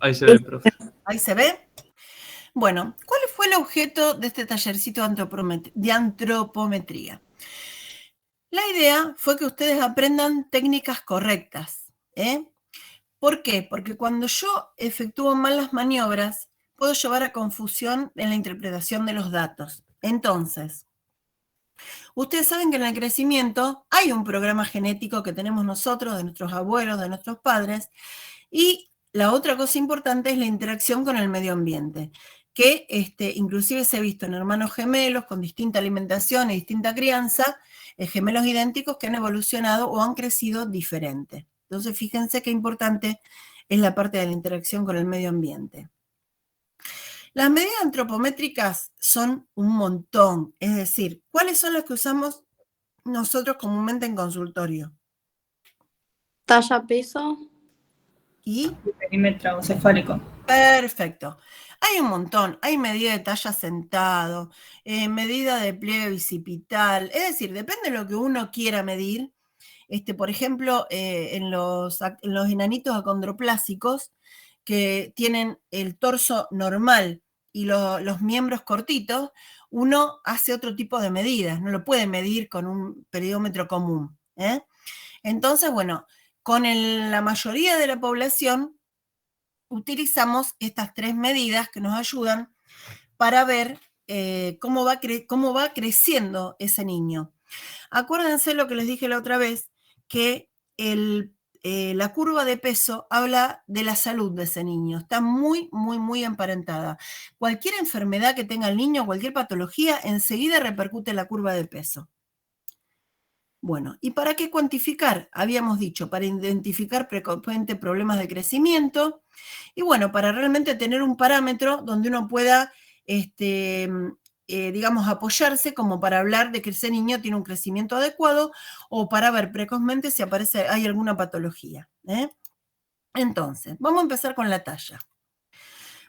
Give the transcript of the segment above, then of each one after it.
Ahí se ve, profe. ¿Ahí se ve? Bueno, ¿cuál fue el objeto de este tallercito de antropometría? La idea fue que ustedes aprendan técnicas correctas. ¿Por qué? Porque cuando yo efectúo mal las maniobras, puedo llevar a confusión en la interpretación de los datos. Entonces, ustedes saben que en el crecimiento hay un programa genético que tenemos nosotros, de nuestros abuelos, de nuestros padres, y la otra cosa importante es la interacción con el medio ambiente, que inclusive se ha visto en hermanos gemelos con distinta alimentación y distinta crianza, gemelos idénticos que han evolucionado o han crecido diferente. Entonces, fíjense qué importante es la parte de la interacción con el medio ambiente. Las medidas antropométricas son un montón, es decir, ¿cuáles son las que usamos nosotros comúnmente en consultorio? Talla, peso. ¿Y? Perímetro cefálico. Perfecto. Hay un montón. Hay medida de talla sentado, medida de pliegue bicipital. Es decir, depende de lo que uno quiera medir. Por ejemplo, en los enanitos acondroplásicos que tienen el torso normal y los miembros cortitos, uno hace otro tipo de medidas. No lo puede medir con un periómetro común. Entonces, bueno, con la mayoría de la población utilizamos estas tres medidas que nos ayudan para ver cómo va creciendo ese niño. Acuérdense lo que les dije la otra vez, que la curva de peso habla de la salud de ese niño. Está muy, muy, muy emparentada. Cualquier enfermedad que tenga el niño, cualquier patología, enseguida repercute en la curva de peso. Bueno, ¿y para qué cuantificar? Habíamos dicho, para identificar precocemente problemas de crecimiento y bueno, para realmente tener un parámetro donde uno pueda, digamos, apoyarse como para hablar de que ese niño tiene un crecimiento adecuado o para ver precozmente si hay alguna patología. Entonces, vamos a empezar con la talla.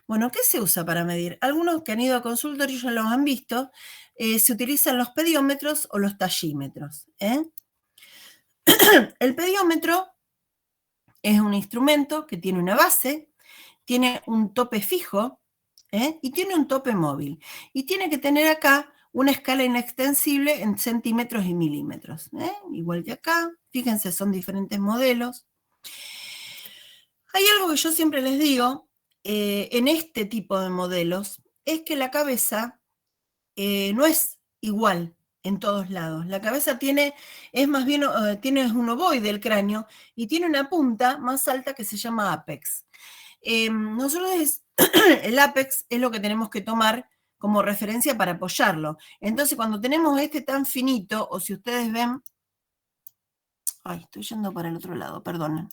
Bueno, ¿qué se usa para medir? Algunos que han ido a consultorio ya los han visto. Se utilizan los pediómetros o los tallímetros. El pediómetro es un instrumento que tiene una base, tiene un tope fijo y tiene un tope móvil. Y tiene que tener acá una escala inextensible en centímetros y milímetros. Igual que acá, fíjense, son diferentes modelos. Hay algo que yo siempre les digo, en este tipo de modelos, es que la cabeza no es igual en todos lados. La cabeza es más bien, tiene un ovoide del cráneo y tiene una punta más alta que se llama apex. Nosotros el apex es lo que tenemos que tomar como referencia para apoyarlo. Entonces, cuando tenemos tan finito, o si ustedes ven, estoy yendo para el otro lado, perdonen.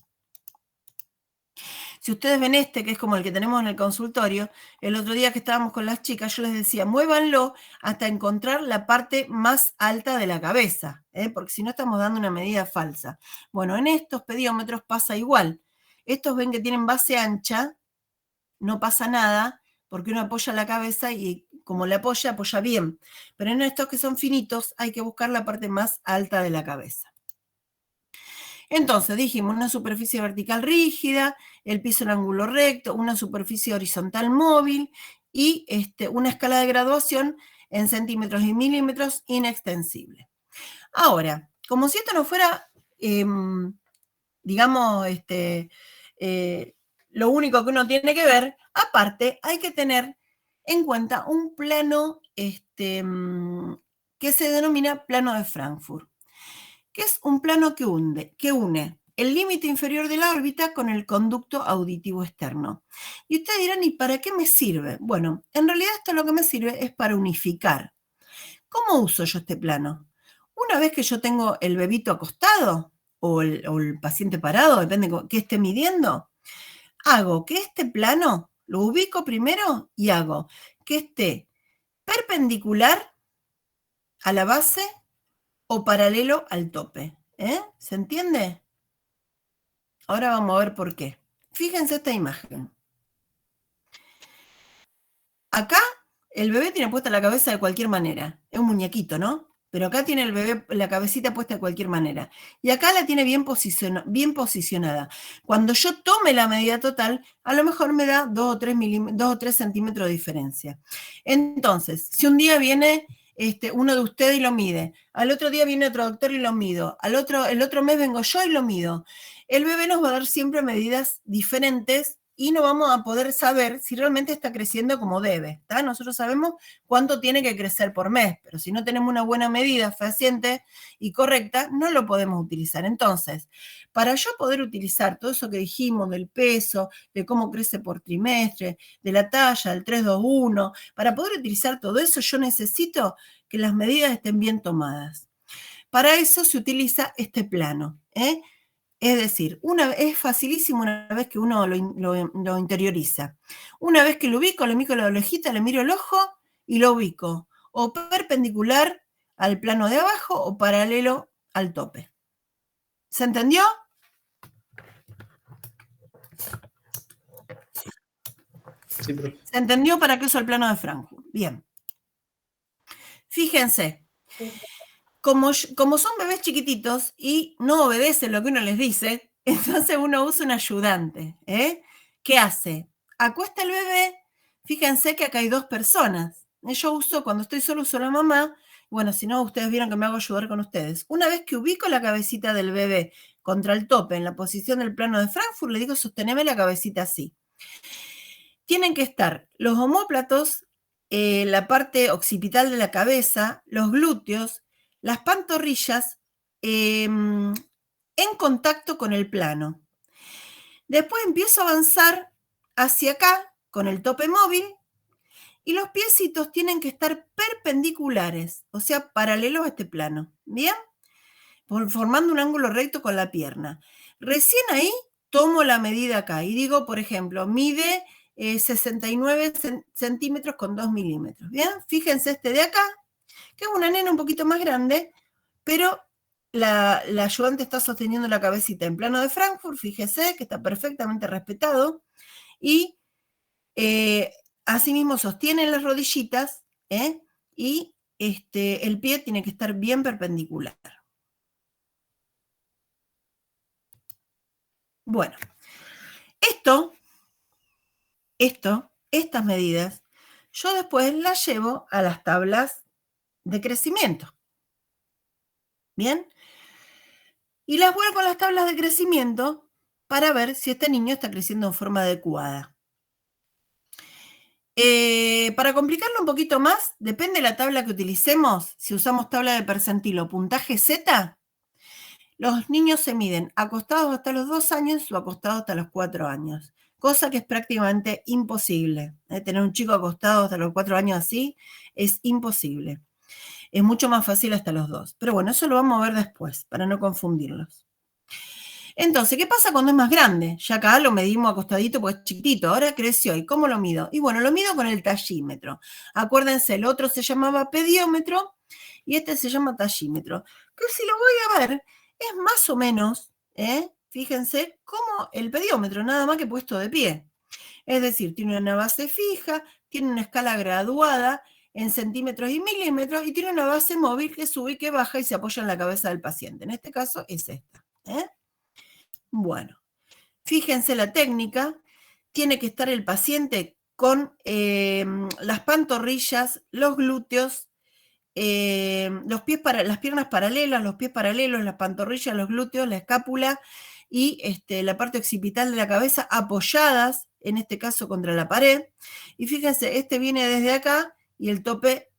Si ustedes ven que es como el que tenemos en el consultorio, el otro día que estábamos con las chicas, yo les decía, muévanlo hasta encontrar la parte más alta de la cabeza, porque si no estamos dando una medida falsa. Bueno, en estos pediómetros pasa igual. Estos ven que tienen base ancha, no pasa nada, porque uno apoya la cabeza y como le apoya bien. Pero en estos que son finitos hay que buscar la parte más alta de la cabeza. Entonces, dijimos una superficie vertical rígida, el piso en ángulo recto, una superficie horizontal móvil y una escala de graduación en centímetros y milímetros inextensible. Ahora, como si esto no fuera, digamos, lo único que uno tiene que ver, aparte hay que tener en cuenta un plano que se denomina plano de Frankfurt, que es un plano que une el límite inferior de la órbita con el conducto auditivo externo. Y ustedes dirán, ¿y para qué me sirve? Bueno, en realidad esto lo que me sirve es para unificar. ¿Cómo uso yo este plano? Una vez que yo tengo el bebito acostado o el paciente parado, depende de qué esté midiendo, hago que este plano lo ubico primero y hago que esté perpendicular a la base o paralelo al tope. ¿Se entiende? Ahora vamos a ver por qué. Fíjense esta imagen. Acá el bebé tiene puesta la cabeza de cualquier manera. Es un muñequito, ¿no? pero acá tiene el bebé la cabecita puesta de cualquier manera. Y acá la tiene bien posicionada. Cuando yo tome la medida total, a lo mejor me da 2 o 3 centímetros de diferencia. Entonces, si un día viene uno de ustedes y lo mide, al otro día viene otro doctor y lo mido, el otro mes vengo yo y lo mido, el bebé nos va a dar siempre medidas diferentes y no vamos a poder saber si realmente está creciendo como debe. ¿Tá? Nosotros sabemos cuánto tiene que crecer por mes, pero si no tenemos una buena medida fehaciente y correcta, no lo podemos utilizar. Entonces, para yo poder utilizar todo eso que dijimos del peso, de cómo crece por trimestre, de la talla, del 3-2-1, para poder utilizar todo eso, yo necesito que las medidas estén bien tomadas. Para eso se utiliza este plano, ¿eh? Es decir, es facilísimo una vez que uno lo interioriza. Una vez que lo ubico, le miro la orejita, le miro el ojo y lo ubico. O perpendicular al plano de abajo o paralelo al tope. ¿Se entendió? Sí, profe. ¿Se entendió para qué uso el plano de Frankfurt? Bien. Fíjense. Como son bebés chiquititos y no obedecen lo que uno les dice, entonces uno usa un ayudante. ¿Qué hace? Acuesta el bebé, fíjense que acá hay 2 personas. Yo uso, cuando estoy solo, uso la mamá. Bueno, si no, ustedes vieron que me hago ayudar con ustedes. Una vez que ubico la cabecita del bebé contra el tope en la posición del plano de Frankfurt, le digo, sosteneme la cabecita así. Tienen que estar los omóplatos, la parte occipital de la cabeza, los glúteos, las pantorrillas en contacto con el plano. Después empiezo a avanzar hacia acá con el tope móvil y los piecitos tienen que estar perpendiculares, o sea, paralelos a este plano. ¿Bien? Formando un ángulo recto con la pierna. Recién ahí tomo la medida acá y digo, por ejemplo, mide 69 centímetros con 2 milímetros. ¿Bien? Fíjense este de acá, que es una nena un poquito más grande, pero la ayudante está sosteniendo la cabecita en plano de Frankfurt, fíjese que está perfectamente respetado, y asimismo sostiene las rodillitas, y el pie tiene que estar bien perpendicular. Bueno, estas medidas, yo después las llevo a las tablas de crecimiento. ¿Bien? Y las vuelco a las tablas de crecimiento para ver si este niño está creciendo en forma adecuada. Para complicarlo un poquito más, depende de la tabla que utilicemos. Si usamos tabla de percentil o puntaje Z, los niños se miden acostados hasta los 2 años o acostados hasta los 4 años. Cosa que es prácticamente imposible. Tener un chico acostado hasta los 4 años así es imposible. Es mucho más fácil hasta los 2. Pero bueno, eso lo vamos a ver después, para no confundirlos. Entonces, ¿qué pasa cuando es más grande? Ya acá lo medimos acostadito porque es chiquitito, ahora creció. ¿Y cómo lo mido? Y bueno, lo mido con el tallímetro. Acuérdense, el otro se llamaba pediómetro y este se llama tallímetro. Que si lo voy a ver, es más o menos, fíjense, como el pediómetro, nada más que puesto de pie. Es decir, tiene una base fija, tiene una escala graduada en centímetros y milímetros y tiene una base móvil que sube y que baja y se apoya en la cabeza del paciente. En este caso es esta. Bueno, fíjense la técnica. Tiene que estar el paciente con las pantorrillas, los glúteos, las piernas paralelas, los pies paralelos, las pantorrillas, los glúteos, la escápula y la parte occipital de la cabeza apoyadas, en este caso contra la pared. Y fíjense, este viene desde acá y el tope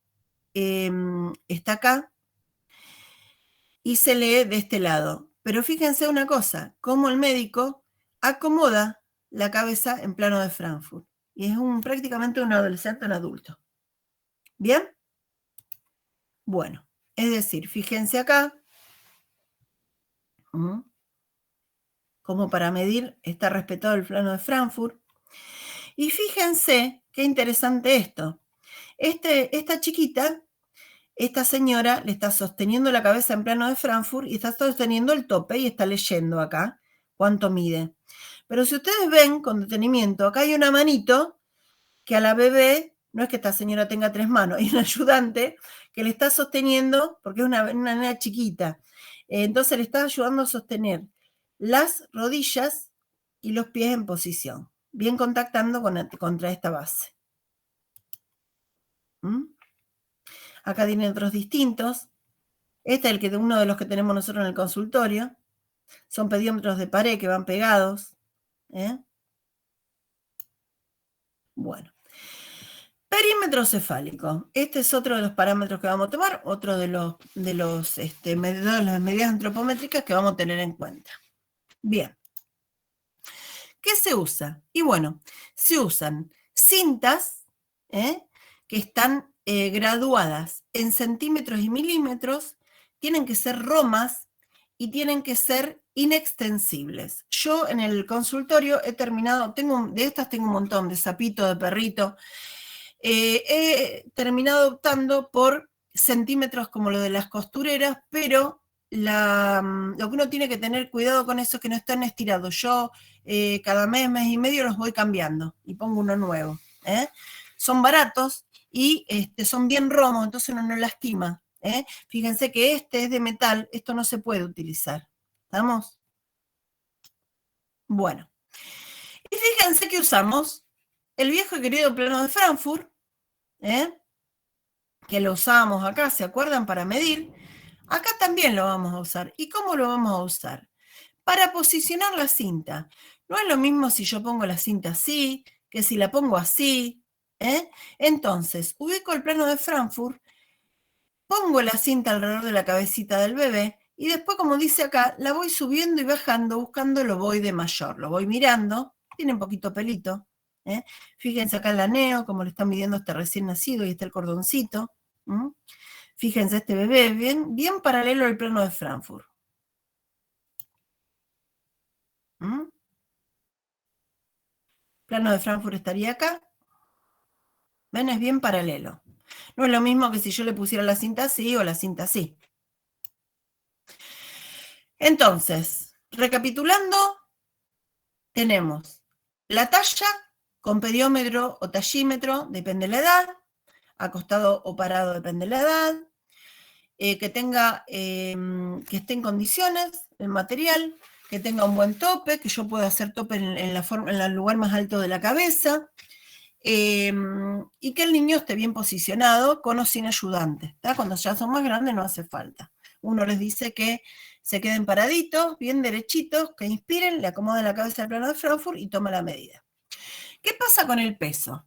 está acá y se lee de este lado. Pero fíjense una cosa, cómo el médico acomoda la cabeza en plano de Frankfurt. Y es prácticamente un adolescente, un adulto. ¿Bien? Bueno, es decir, fíjense acá, como para medir está respetado el plano de Frankfurt. Y fíjense qué interesante esto. Esta chiquita, esta señora le está sosteniendo la cabeza en plano de Frankfurt y está sosteniendo el tope y está leyendo acá cuánto mide. Pero si ustedes ven con detenimiento, acá hay una manito que a la bebé no es que esta señora tenga 3 manos, hay un ayudante que le está sosteniendo, porque es una nena chiquita, entonces le está ayudando a sostener las rodillas y los pies en posición, bien contactando contra esta base. ¿Mm? Acá tienen otros distintos. Este es uno de los que tenemos nosotros en el consultorio. Son pediómetros de pared que van pegados. Bueno. Perímetro cefálico. Este es otro de los parámetros que vamos a tomar, otro de las medidas antropométricas que vamos a tener en cuenta. Bien. ¿Qué se usa? Y bueno, se usan cintas que están graduadas en centímetros y milímetros, tienen que ser romas y tienen que ser inextensibles. Yo en el consultorio he terminado, de estas tengo un montón, de sapito, de perrito, he terminado optando por centímetros como lo de las costureras, pero lo que uno tiene que tener cuidado con eso es que no están estirados. Yo cada mes y medio los voy cambiando y pongo uno nuevo. Son baratos y son bien romos, entonces uno no lastima. Fíjense que este es de metal, esto no se puede utilizar. ¿Estamos? Bueno. Y fíjense que usamos el viejo y querido plano de Frankfurt, que lo usábamos acá, ¿se acuerdan? Para medir. Acá también lo vamos a usar. ¿Y cómo lo vamos a usar? Para posicionar la cinta. No es lo mismo si yo pongo la cinta así, que si la pongo así. Entonces, ubico el plano de Frankfurt, pongo la cinta alrededor de la cabecita del bebé y después, como dice acá, la voy subiendo y bajando, buscando el ovoide mayor. Lo voy mirando, tiene un poquito pelito. Fíjense acá el aneo, como le están midiendo este recién nacido, y está el cordoncito. Fíjense este bebé, bien paralelo al plano de Frankfurt. Plano de Frankfurt estaría acá. ¿Ven? Es bien paralelo. No es lo mismo que si yo le pusiera la cinta así o la cinta así. Entonces, recapitulando, tenemos la talla con pediómetro o tallímetro, depende de la edad, acostado o parado, depende de la edad, que esté en condiciones, el material, que tenga un buen tope, que yo pueda hacer tope en el lugar más alto de la cabeza, y que el niño esté bien posicionado con o sin ayudante. Cuando ya son más grandes no hace falta. Uno les dice que se queden paraditos, bien derechitos, que inspiren, le acomoden la cabeza al plano de Frankfurt y toma la medida. ¿Qué pasa con el peso?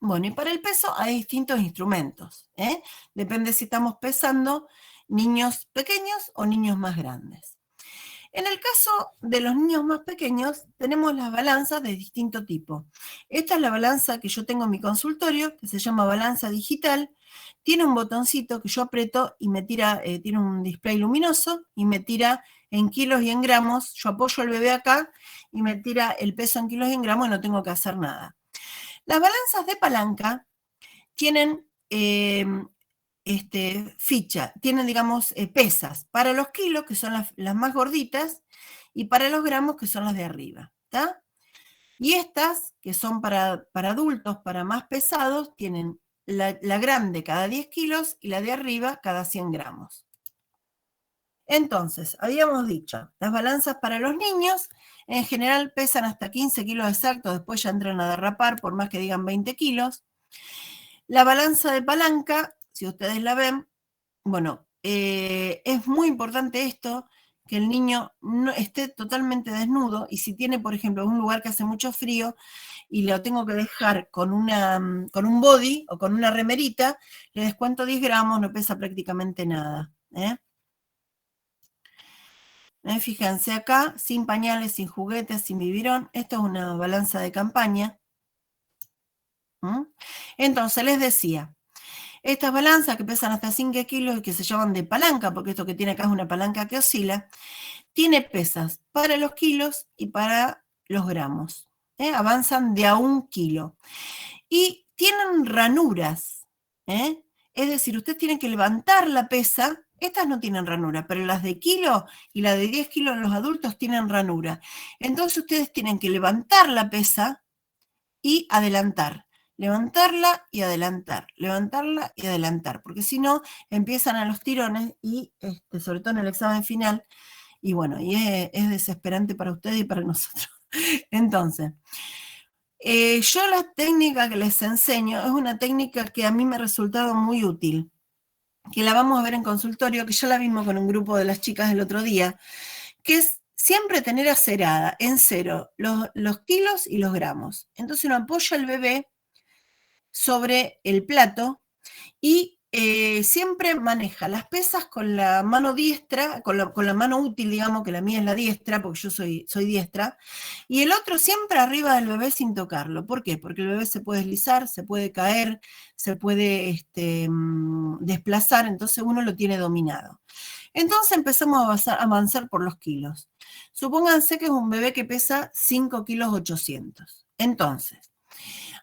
Bueno, y para el peso hay distintos instrumentos. Depende si estamos pesando niños pequeños o niños más grandes. En el caso de los niños más pequeños, tenemos las balanzas de distinto tipo. Esta es la balanza que yo tengo en mi consultorio, que se llama balanza digital. Tiene un botoncito que yo aprieto y me tira, tiene un display luminoso y me tira en kilos y en gramos. Yo apoyo al bebé acá y me tira el peso en kilos y en gramos y no tengo que hacer nada. Las balanzas de palanca tienen ficha, tienen, digamos, pesas para los kilos, que son las más gorditas, y para los gramos, que son las de arriba, ¿está? Y estas, que son para adultos, para más pesados, tienen la grande cada 10 kilos y la de arriba cada 100 gramos. Entonces, habíamos dicho, las balanzas para los niños en general pesan hasta 15 kilos exactos, después ya entran a derrapar por más que digan 20 kilos. La balanza de palanca, si ustedes la ven, bueno, es muy importante esto, que el niño no esté totalmente desnudo, y si tiene, por ejemplo, un lugar que hace mucho frío y lo tengo que dejar con un body o con una remerita, le descuento 10 gramos, no pesa prácticamente nada. Fíjense acá, sin pañales, sin juguetes, sin biberón. Esto es una balanza de campaña. Entonces, les decía, estas balanzas que pesan hasta 5 kilos y que se llaman de palanca, porque esto que tiene acá es una palanca que oscila, tiene pesas para los kilos y para los gramos. Avanzan de a 1 kilo. Y tienen ranuras. Es decir, ustedes tienen que levantar la pesa. Estas no tienen ranura, pero las de kilo y las de 10 kilos en los adultos tienen ranura. Entonces ustedes tienen que levantar la pesa y adelantar. levantarla y adelantar, porque si no, empiezan a los tirones y sobre todo en el examen final, y bueno, y es desesperante para ustedes y para nosotros. Entonces, yo la técnica que les enseño es una técnica que a mí me ha resultado muy útil, que la vamos a ver en consultorio, que ya la vimos con un grupo de las chicas el otro día, que es siempre tener acerada en cero los kilos y los gramos. Entonces uno apoya al bebé sobre el plato y siempre maneja las pesas con la mano diestra, con la mano útil, digamos, que la mía es la diestra, porque yo soy diestra, y el otro siempre arriba del bebé sin tocarlo. ¿Por qué? Porque el bebé se puede deslizar, se puede caer, se puede desplazar, entonces uno lo tiene dominado. Entonces empezamos a avanzar por los kilos. Supónganse que es un bebé que pesa 5 kilos 800. Entonces,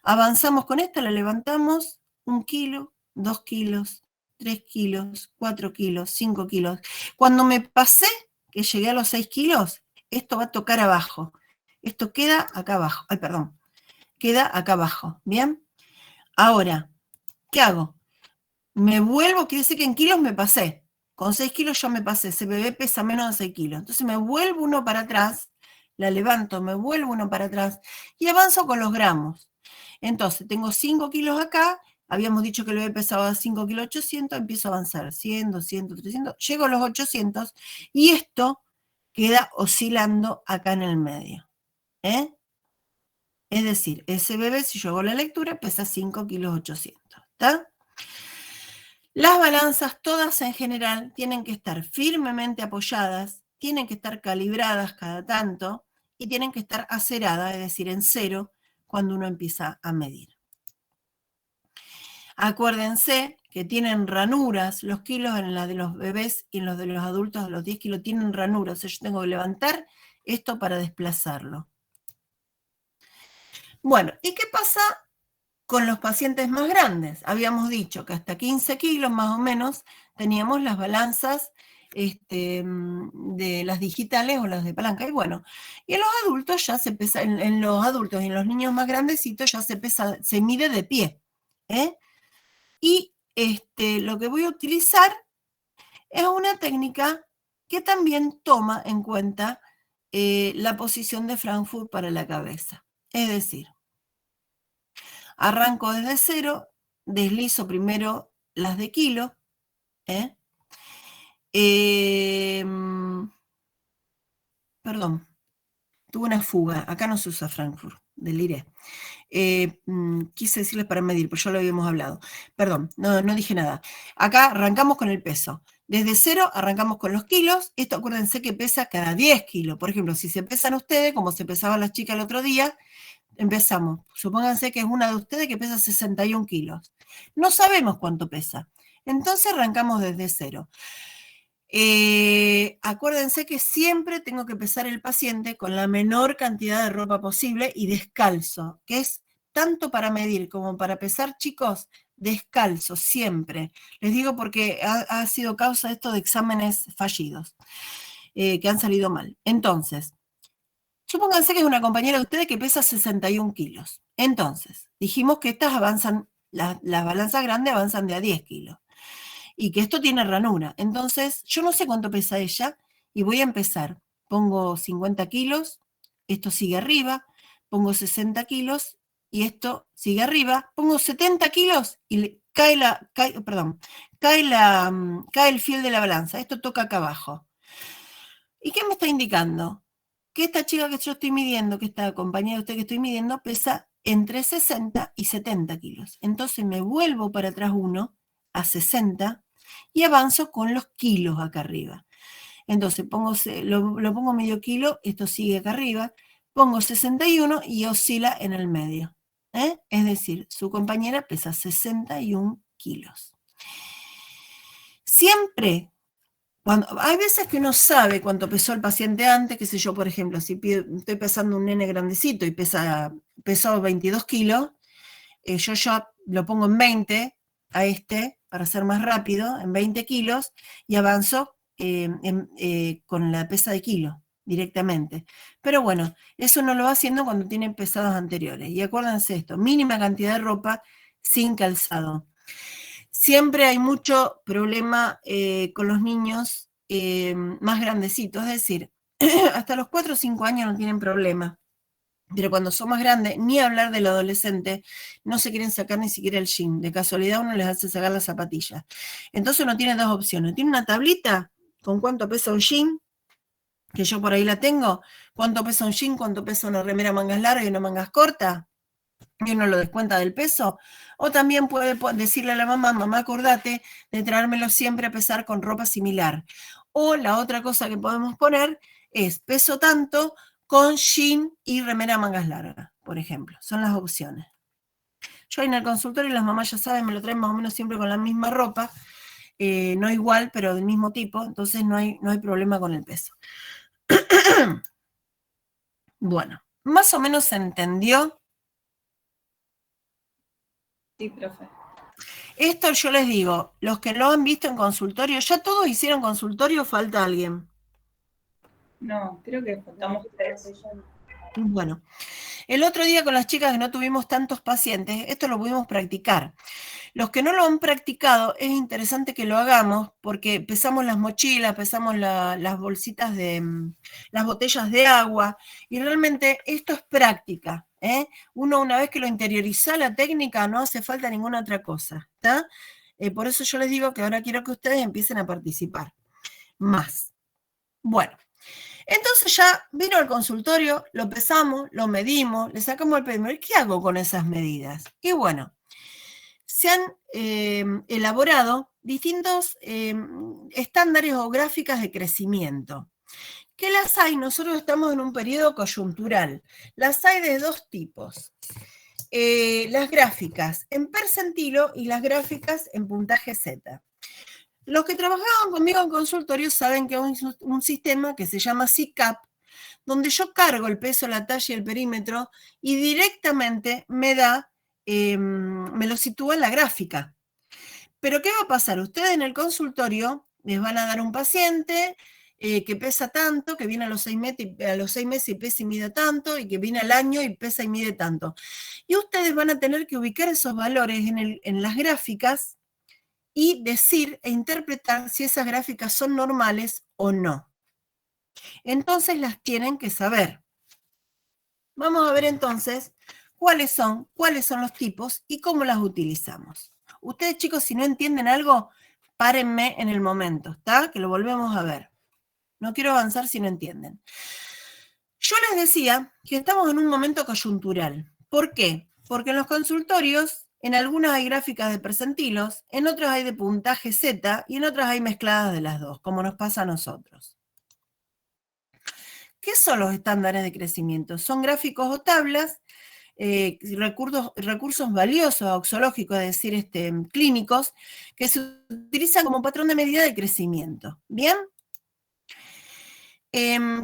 avanzamos con esto, la levantamos 1 kilo, 2 kilos, 3 kilos, 4 kilos, 5 kilos. Cuando me pasé, que llegué a los 6 kilos, esto va a tocar abajo. Esto queda acá abajo. Ay, perdón. Queda acá abajo. ¿Bien? Ahora, ¿qué hago? Me vuelvo, quiere decir que en kilos me pasé. Con 6 kilos yo me pasé. Ese bebé pesa menos de 6 kilos. Entonces me vuelvo uno para atrás, la levanto, me vuelvo uno para atrás y avanzo con los gramos. Entonces, tengo 5 kilos acá, habíamos dicho que el bebé pesaba 5 kilos 800, empiezo a avanzar, 100, 200, 300, llego a los 800 y esto queda oscilando acá en el medio. Es decir, ese bebé, si yo hago la lectura, pesa 5 kilos 800. ¿Está? Las balanzas, todas en general, tienen que estar firmemente apoyadas, tienen que estar calibradas cada tanto y tienen que estar aceradas, es decir, en cero, cuando uno empieza a medir. Acuérdense que tienen ranuras, los kilos en la de los bebés y en los de los adultos de los 10 kilos tienen ranuras, o sea, yo tengo que levantar esto para desplazarlo. Bueno, ¿y qué pasa con los pacientes más grandes? Habíamos dicho que hasta 15 kilos más o menos teníamos las balanzas de las digitales o las de palanca. Y bueno, y en los adultos ya se pesa, en los adultos y en los niños más grandecitos ya se mide de pie. Y lo que voy a utilizar es una técnica que también toma en cuenta la posición de Frankfurt para la cabeza. Es decir, arranco desde cero, deslizo primero las de kilo, perdón, tuve una fuga, acá no se usa Frankfurt, deliré. Quise decirles para medir, pero ya lo habíamos hablado. Perdón, no dije nada. Acá arrancamos con el peso. Desde cero arrancamos con los kilos. Esto acuérdense que pesa cada 10 kilos. Por ejemplo, si se pesan ustedes, como se pesaban las chicas el otro día, empezamos. Supónganse que es una de ustedes que pesa 61 kilos. No sabemos cuánto pesa. Entonces arrancamos desde cero. Acuérdense que siempre tengo que pesar el paciente con la menor cantidad de ropa posible y descalzo, que es tanto para medir como para pesar, chicos, descalzo, siempre. Les digo porque ha sido causa esto de exámenes fallidos, que han salido mal. Entonces, supónganse que es una compañera de ustedes que pesa 61 kilos. Entonces, dijimos que estas avanzan, las balanzas grandes avanzan de a 10 kilos. Y que esto tiene ranura. Entonces, yo no sé cuánto pesa ella y voy a empezar. Pongo 50 kilos, esto sigue arriba, pongo 60 kilos y esto sigue arriba, pongo 70 kilos y cae el fiel de la balanza. Esto toca acá abajo. ¿Y qué me está indicando? Que esta chica que yo estoy midiendo, que esta compañera de usted que estoy midiendo, pesa entre 60 y 70 kilos. Entonces me vuelvo para atrás uno a 60 y avanzo con los kilos acá arriba. Entonces lo pongo medio kilo, esto sigue acá arriba, pongo 61 y oscila en el medio. Es decir, su compañera pesa 61 kilos. Siempre, hay veces que uno sabe cuánto pesó el paciente antes, qué sé yo, por ejemplo, si estoy pesando un nene grandecito y pesó 22 kilos, yo ya lo pongo en 20 a para ser más rápido, en 20 kilos, y avanzo con la pesa de kilo. directamente. Pero bueno, eso no lo va haciendo cuando tiene pesados anteriores. Y acuérdense esto, mínima cantidad de ropa sin calzado. Siempre hay mucho problema con los niños más grandecitos, es decir, hasta los 4 o 5 años no tienen problema. Pero cuando son más grandes, ni hablar del adolescente, no se quieren sacar ni siquiera el jean. De casualidad uno les hace sacar las zapatillas. Entonces uno tiene dos opciones. Tiene una tablita con cuánto pesa un jean, que yo por ahí la tengo, cuánto pesa un jean, cuánto pesa una remera mangas largas y una mangas cortas, y uno lo descuenta del peso. O también puede decirle a la mamá, mamá, acordate de traérmelo siempre a pesar con ropa similar. O la otra cosa que podemos poner es peso tanto con jean y remera mangas largas, por ejemplo. Son las opciones. Yo en el consultorio, las mamás ya saben, me lo traen más o menos siempre con la misma ropa, no igual, pero del mismo tipo, entonces no hay problema con el peso. Bueno, más o menos se entendió. Sí, profe. Esto yo les digo, los que lo han visto en consultorio, ¿ya todos hicieron consultorio o falta alguien? No, creo que faltamos 3. Bueno, el otro día con las chicas que no tuvimos tantos pacientes, esto lo pudimos practicar. Los que no lo han practicado, es interesante que lo hagamos porque pesamos las mochilas, pesamos las bolsitas las botellas de agua, y realmente esto es práctica. Uno una vez que lo interioriza la técnica, no hace falta ninguna otra cosa. ¿Está? Por eso yo les digo que ahora quiero que ustedes empiecen a participar más. Bueno. Entonces ya vino al consultorio, lo pesamos, lo medimos, le sacamos el perímetro. ¿Qué hago con esas medidas? Y bueno, se han elaborado distintos estándares o gráficas de crecimiento. ¿Qué las hay? Nosotros estamos en un periodo coyuntural. Las hay de dos tipos. Las gráficas en percentilo y las gráficas en puntaje Z. Los que trabajaban conmigo en consultorio saben que hay un sistema que se llama CICAP, donde yo cargo el peso, la talla y el perímetro y directamente me lo sitúa en la gráfica. Pero ¿qué va a pasar? Ustedes en el consultorio les van a dar un paciente que pesa tanto, que viene a los 6 meses y pesa y mide tanto, y que viene al año y pesa y mide tanto. Y ustedes van a tener que ubicar esos valores en las gráficas y decir e interpretar si esas gráficas son normales o no. Entonces las tienen que saber. Vamos a ver entonces cuáles son los tipos y cómo las utilizamos. Ustedes, chicos, si no entienden algo, párenme en el momento, ¿está? Que lo volvemos a ver. No quiero avanzar si no entienden. Yo les decía que estamos en un momento coyuntural. ¿Por qué? Porque en los consultorios, en algunas hay gráficas de percentilos, en otras hay de puntaje Z y en otras hay mezcladas de las dos, como nos pasa a nosotros. ¿Qué son los estándares de crecimiento? Son gráficos o tablas, recursos valiosos, auxológicos, es decir, clínicos, que se utilizan como patrón de medida de crecimiento. ¿Bien?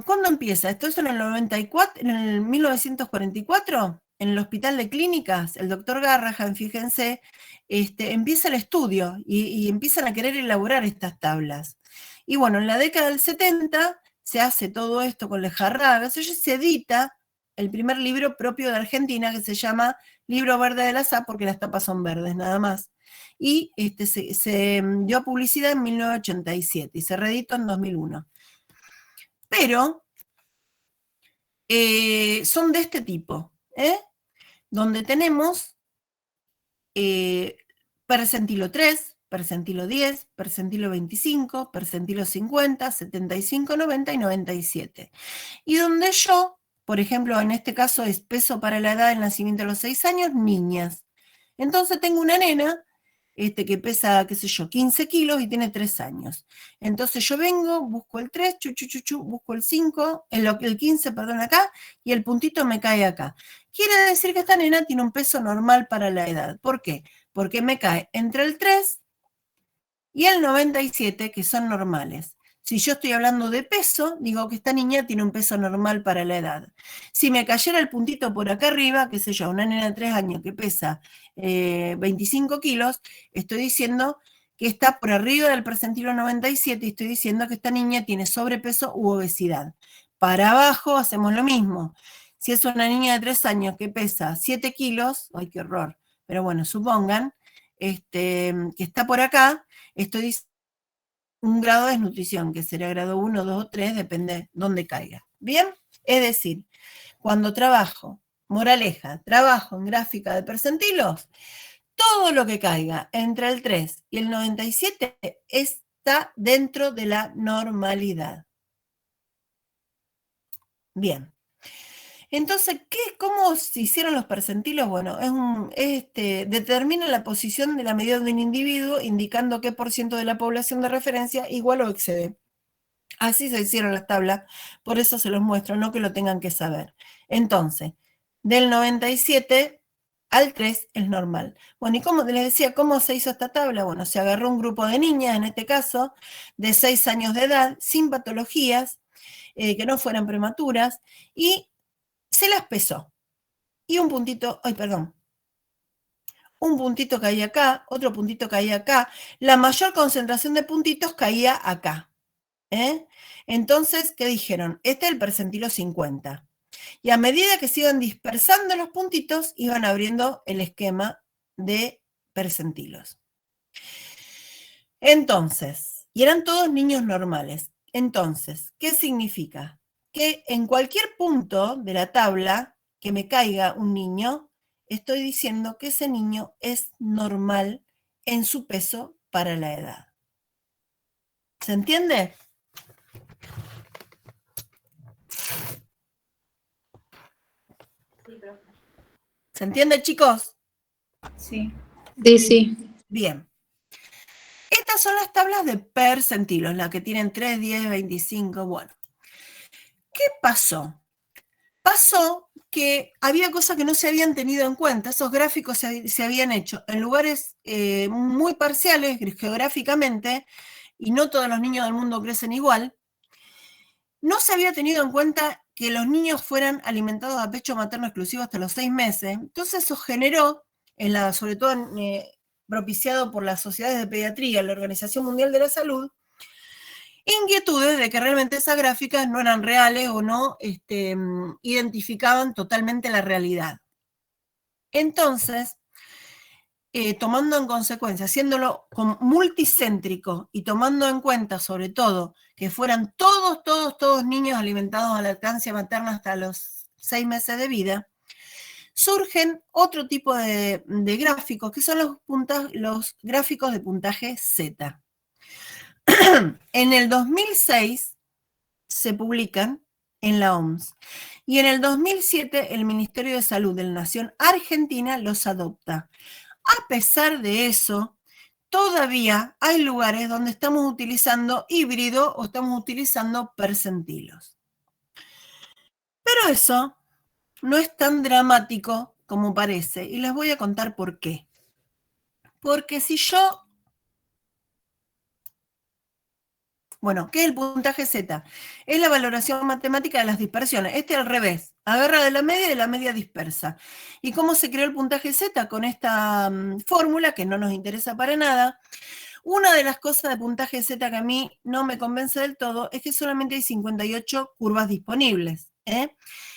¿Cuándo empieza? Esto es en el 94, en el 1944, en el Hospital de Clínicas, el doctor Garrahan, fíjense, empieza el estudio y empiezan a querer elaborar estas tablas. Y bueno, en la década del 70 se hace todo esto con Lejarraga, se edita el primer libro propio de Argentina que se llama Libro Verde de la SAP, porque las tapas son verdes nada más. Y se dio publicidad en 1987 y se reeditó en 2001. Pero son de este tipo, donde tenemos percentilo 3, percentilo 10, percentilo 25, percentilo 50, 75, 90 y 97. Y donde yo, por ejemplo, en este caso es peso para la edad del nacimiento a los 6 años, niñas. Entonces tengo una nena que pesa, qué sé yo, 15 kilos y tiene 3 años. Entonces yo vengo, busco el 3, busco el 5, el 15, perdón, acá, y el puntito me cae acá. Quiere decir que esta nena tiene un peso normal para la edad. ¿Por qué? Porque me cae entre el 3 y el 97, que son normales. Si yo estoy hablando de peso, digo que esta niña tiene un peso normal para la edad. Si me cayera el puntito por acá arriba, qué sé yo, una nena de 3 años que pesa 25 kilos, estoy diciendo que está por arriba del percentilo 97 y estoy diciendo que esta niña tiene sobrepeso u obesidad. para abajo hacemos lo mismo. Si es una niña de 3 años que pesa 7 kilos, ¡ay, qué horror! Pero bueno, supongan que está por acá, estoy diciendo un grado de desnutrición, que será grado 1, 2 o 3, depende dónde caiga. ¿Bien? Es decir, cuando trabajo, moraleja, trabajo en gráfica de percentilos, todo lo que caiga entre el 3 y el 97 está dentro de la normalidad. Bien. Entonces, ¿cómo se hicieron los percentilos? Bueno, determina la posición de la medida de un individuo, indicando qué por ciento de la población de referencia igual o excede. Así se hicieron las tablas, por eso se los muestro, no que lo tengan que saber. Entonces, del 97 al 3 es normal. Bueno, y como les decía, ¿cómo se hizo esta tabla? Bueno, se agarró un grupo de niñas, en este caso, de 6 años de edad, sin patologías, que no fueran prematuras, y se las pesó. Y un puntito, un puntito caía acá, otro puntito caía acá. La mayor concentración de puntitos caía acá. Entonces, ¿qué dijeron? Este es el percentilo 50. Y a medida que se iban dispersando los puntitos, iban abriendo el esquema de percentilos. Entonces, y eran todos niños normales. Entonces, ¿qué significa? Que en cualquier punto de la tabla que me caiga un niño, estoy diciendo que ese niño es normal en su peso para la edad. ¿Se entiende? ¿Se entiende, chicos? Sí. Sí. Bien. Estas son las tablas de percentilos, las que tienen 3, 10, 25, bueno. ¿Qué pasó? Pasó que había cosas que no se habían tenido en cuenta, esos gráficos se habían hecho en lugares muy parciales geográficamente, y no todos los niños del mundo crecen igual. No se había tenido en cuenta que los niños fueran alimentados a pecho materno exclusivo hasta los 6 meses, entonces eso generó, sobre todo propiciado por las sociedades de pediatría, la Organización Mundial de la Salud, inquietudes de que realmente esas gráficas no eran reales o no identificaban totalmente la realidad. Entonces, tomando en consecuencia, haciéndolo multicéntrico y tomando en cuenta sobre todo que fueran todos niños alimentados a lactancia materna hasta los 6 meses de vida, surgen otro tipo de gráficos, que son los gráficos de puntaje Z. En el 2006 se publican en la OMS y en el 2007 el Ministerio de Salud de la Nación Argentina los adopta. A pesar de eso, todavía hay lugares donde estamos utilizando híbrido o estamos utilizando percentilos. Pero eso no es tan dramático como parece, y les voy a contar por qué. Porque si yo... Bueno, ¿qué es el puntaje Z? Es la valoración matemática de las dispersiones. Este al revés, agarra de la media y de la media dispersa. ¿Y cómo se creó el puntaje Z? Con esta fórmula que no nos interesa para nada. Una de las cosas de puntaje Z que a mí no me convence del todo es que solamente hay 58 curvas disponibles.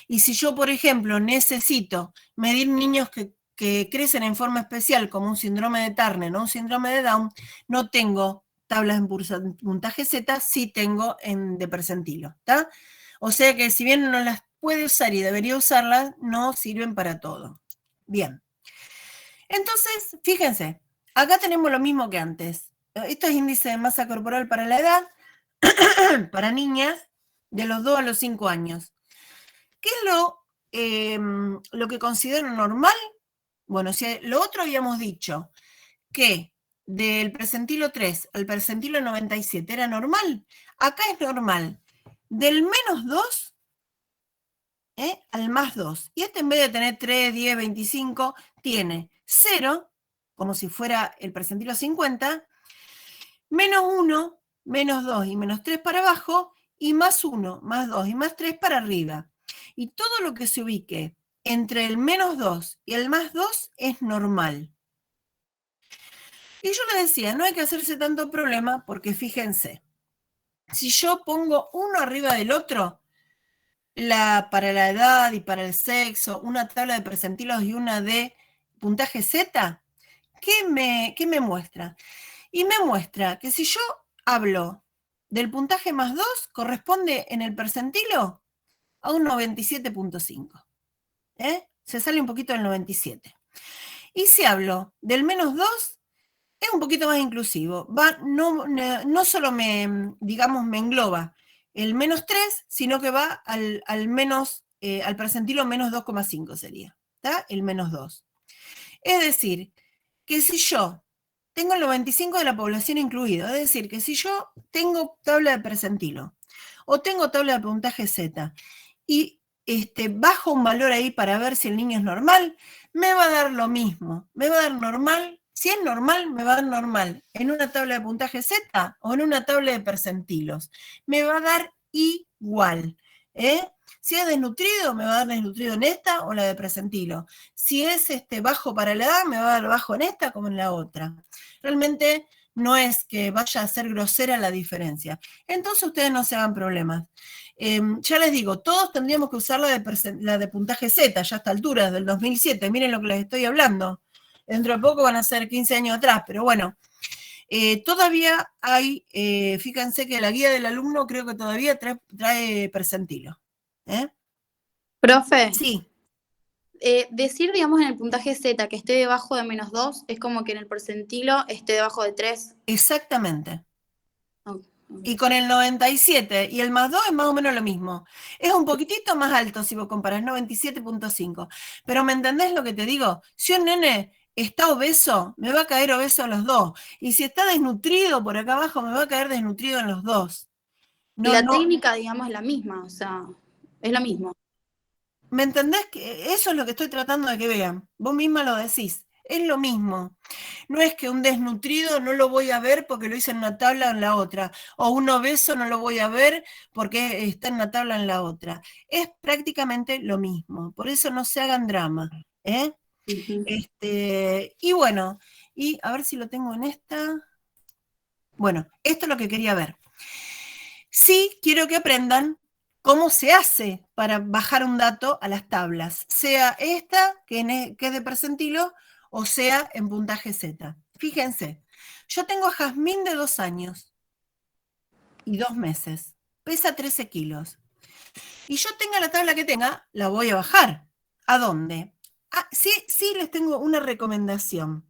Y si yo, por ejemplo, necesito medir niños que crecen en forma especial, como un síndrome de Turner o un síndrome de Down, no tengo tablas en puntaje Z, sí tengo de percentilo. ¿Está? O sea que si bien no las puede usar y debería usarlas, no sirven para todo. Bien. Entonces, fíjense, acá tenemos lo mismo que antes. Esto es índice de masa corporal para la edad, para niñas, de los 2 a los 5 años. ¿Qué es lo que considero normal? Bueno, si lo otro habíamos dicho, que del percentilo 3 al percentilo 97 era normal. Acá es normal. Del menos 2 al más 2. Y este en vez de tener 3, 10, 25, tiene 0, como si fuera el percentilo 50, menos 1, menos 2 y menos 3 para abajo, y más 1, más 2 y más 3 para arriba. Y todo lo que se ubique entre el menos 2 y el más 2 es normal. Y yo les decía, no hay que hacerse tanto problema porque fíjense, si yo pongo uno arriba del otro, para la edad y para el sexo, una tabla de percentilos y una de puntaje Z, ¿qué me muestra? Y me muestra que si yo hablo del puntaje más 2, corresponde en el percentilo a un 97.5. Se sale un poquito del 97. Y si hablo del menos 2, es un poquito más inclusivo. No solo me engloba el menos 3, sino que va al percentilo menos 2,5 sería. ¿Está? El menos 2. Es decir, que si yo tengo el 95 de la población incluido, es decir, que si yo tengo tabla de percentilo o tengo tabla de puntaje Z y bajo un valor ahí para ver si el niño es normal, me va a dar lo mismo, me va a dar normal. Si es normal, me va a dar normal en una tabla de puntaje Z o en una tabla de percentilos. Me va a dar igual. Si es desnutrido, me va a dar desnutrido en esta o la de percentilo. Si es bajo para la edad, me va a dar bajo en esta como en la otra. Realmente no es que vaya a ser grosera la diferencia. Entonces ustedes no se hagan problemas. Ya les digo, todos tendríamos que usar la de puntaje Z, ya a esta altura, del 2007. Miren lo que les estoy hablando. Dentro de poco van a ser 15 años atrás, pero bueno. Todavía hay, fíjense que la guía del alumno creo que todavía trae percentilo. Profe, Sí, decir, digamos, en el puntaje Z que esté debajo de menos 2 es como que en el percentilo esté debajo de 3. exactamente. Ok. Y con el 97 y el más 2 es más o menos lo mismo. Es un poquitito más alto si vos comparás, 97.5. Pero ¿me entendés lo que te digo? Si un nene está obeso, me va a caer obeso en los dos. Y si está desnutrido por acá abajo, me va a caer desnutrido en los dos. Y la técnica, digamos, es la misma, o sea, es lo mismo. ¿Me entendés? Que eso es lo que estoy tratando de que vean. Vos misma lo decís. Es lo mismo. No es que un desnutrido no lo voy a ver porque lo hice en una tabla o en la otra. O un obeso no lo voy a ver porque está en una tabla o en la otra. Es prácticamente lo mismo. Por eso no se hagan drama. Y bueno, y a ver si lo tengo en esta. Bueno, esto es lo que quería ver. Sí, quiero que aprendan cómo se hace para bajar un dato a las tablas, sea esta, que es de percentilo, o sea en puntaje Z. Fíjense, yo tengo a Jazmín de 2 años y 2 meses, pesa 13 kilos. Y yo tenga la tabla que tenga, la voy a bajar. ¿A dónde? Sí les tengo una recomendación.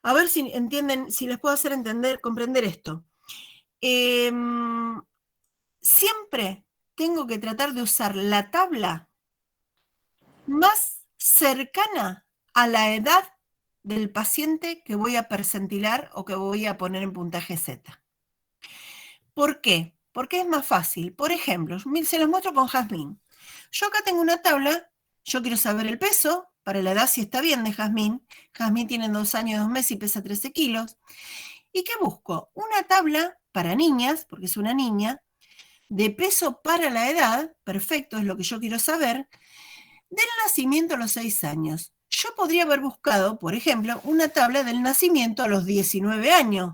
A ver si entienden, si les puedo hacer comprender esto. Siempre tengo que tratar de usar la tabla más cercana a la edad del paciente que voy a percentilar o que voy a poner en puntaje Z. ¿Por qué? Porque es más fácil. Por ejemplo, se los muestro con Jazmín. Yo acá tengo una tabla, yo quiero saber el peso, para la edad si está bien de Jazmín. Jazmín tiene 2 años y 2 meses y pesa 13 kilos. ¿Y qué busco? Una tabla para niñas, porque es una niña, de peso para la edad, perfecto, es lo que yo quiero saber, del nacimiento a los 6 años. Yo podría haber buscado, por ejemplo, una tabla del nacimiento a los 19 años,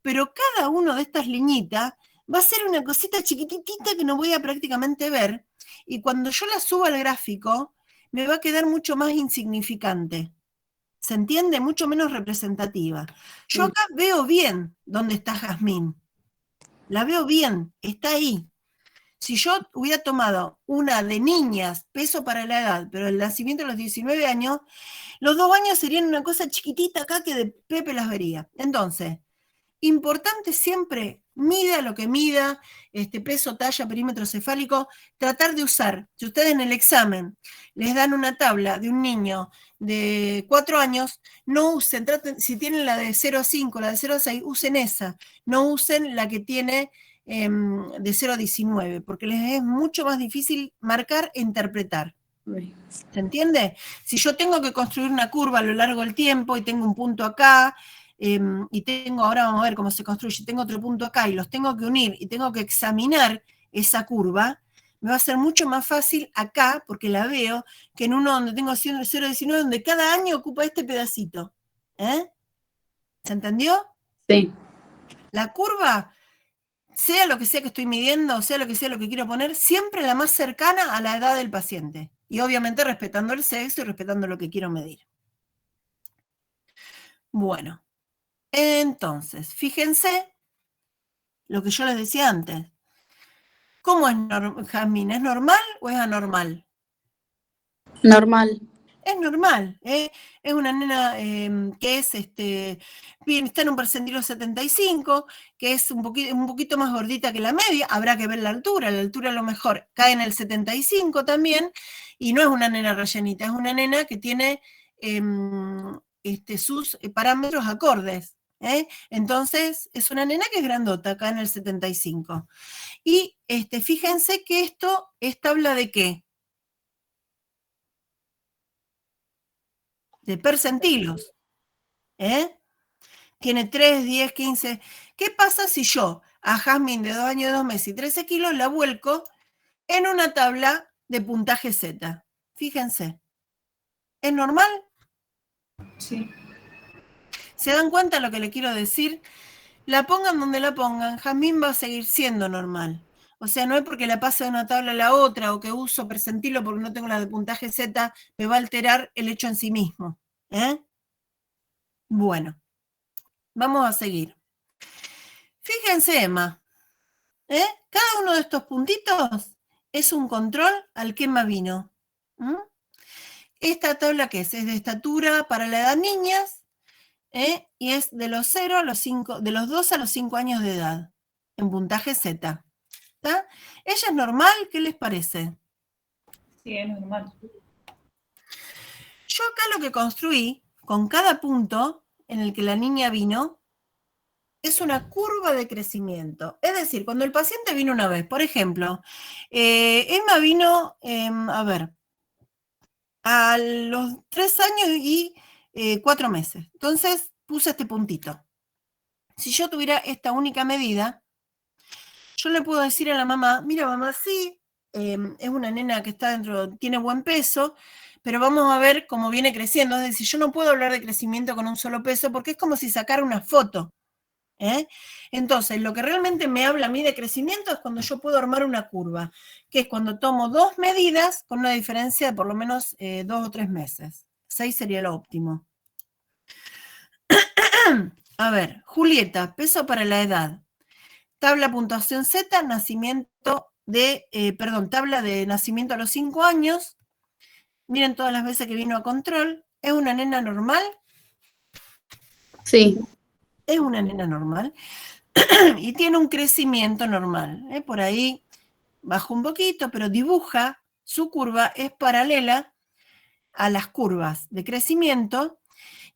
pero cada una de estas liñitas va a ser una cosita chiquitita que no voy a prácticamente ver, y cuando yo la suba al gráfico, me va a quedar mucho más insignificante. ¿Se entiende? Mucho menos representativa. Yo acá veo bien dónde está Jazmín. La veo bien, está ahí. Si yo hubiera tomado una de niñas, peso para la edad, pero el nacimiento a los 19 años, los 2 años serían una cosa chiquitita acá que de Pepe las vería. Entonces, importante siempre, mida lo que mida, peso, talla, perímetro cefálico, tratar de usar, si ustedes en el examen les dan una tabla de un niño de 4 años, no usen, si tienen la de 0 a 5, la de 0 a 6, usen esa, no usen la que tiene de 0 a 19, porque les es mucho más difícil marcar e interpretar. ¿Se entiende? Si yo tengo que construir una curva a lo largo del tiempo y tengo un punto acá, y tengo, ahora vamos a ver cómo se construye, tengo otro punto acá y los tengo que unir y tengo que examinar esa curva, me va a ser mucho más fácil acá, porque la veo, que en uno donde tengo 0 a 19, donde cada año ocupa este pedacito. ¿Se entendió? Sí. La curva sea lo que sea que estoy midiendo, sea lo que quiero poner, siempre la más cercana a la edad del paciente. Y obviamente respetando el sexo y respetando lo que quiero medir. Bueno, entonces, fíjense lo que yo les decía antes. ¿Cómo es, Jazmín? ¿Es normal o es anormal? Normal. Es normal, ¿eh? Es una nena que es, bien, está en un percentilo 75, que es un poquito más gordita que la media, habrá que ver la altura a lo mejor cae en el 75 también, y no es una nena rellenita, es una nena que tiene sus parámetros acordes, ¿eh? Entonces, es una nena que es grandota, acá en el 75. Y fíjense que esto es tabla de ¿qué? De percentilos, ¿eh? Tiene 3, 10, 15. ¿Qué pasa si yo a Jazmín de 2 años, 2 meses y 13 kilos la vuelco en una tabla de puntaje Z? Fíjense. ¿Es normal? Sí. ¿Se dan cuenta de lo que le quiero decir? La pongan donde la pongan, Jazmín va a seguir siendo normal. O sea, no es porque la pase de una tabla a la otra o que uso percentilo porque no tengo la de puntaje Z, me va a alterar el hecho en sí mismo, ¿eh? Bueno, vamos a seguir. Fíjense, Emma, ¿eh? Cada uno de estos puntitos es un control al quema vino. ¿Mm? Esta tabla, ¿qué es? Es de estatura para la edad niñas, y es de los 0 a los 5, de los 2 a los 5 años de edad, en puntaje Z. ¿Está? ¿Ella es normal? ¿Qué les parece? Sí, es normal. Yo acá lo que construí, con cada punto en el que la niña vino, es una curva de crecimiento. Es decir, cuando el paciente vino una vez, por ejemplo, Emma vino, a los 3 años y 4 meses. Entonces puse este puntito. Si yo tuviera esta única medida, yo le puedo decir a la mamá, mira mamá, sí, es una nena que está dentro, tiene buen peso, pero vamos a ver cómo viene creciendo. Es decir, yo no puedo hablar de crecimiento con un solo peso porque es como si sacara una foto. Entonces, lo que realmente me habla a mí de crecimiento es cuando yo puedo armar una curva, que es cuando tomo 2 medidas con una diferencia de por lo menos 2 o 3 meses. 6 sería lo óptimo. A ver, Julieta, peso para la edad. Tabla puntuación Z, tabla de nacimiento a los 5 años. Miren todas las veces que vino a control. ¿Es una nena normal? Sí. Es una nena normal. Y tiene un crecimiento normal. Por ahí bajó un poquito, pero dibuja, su curva es paralela a las curvas de crecimiento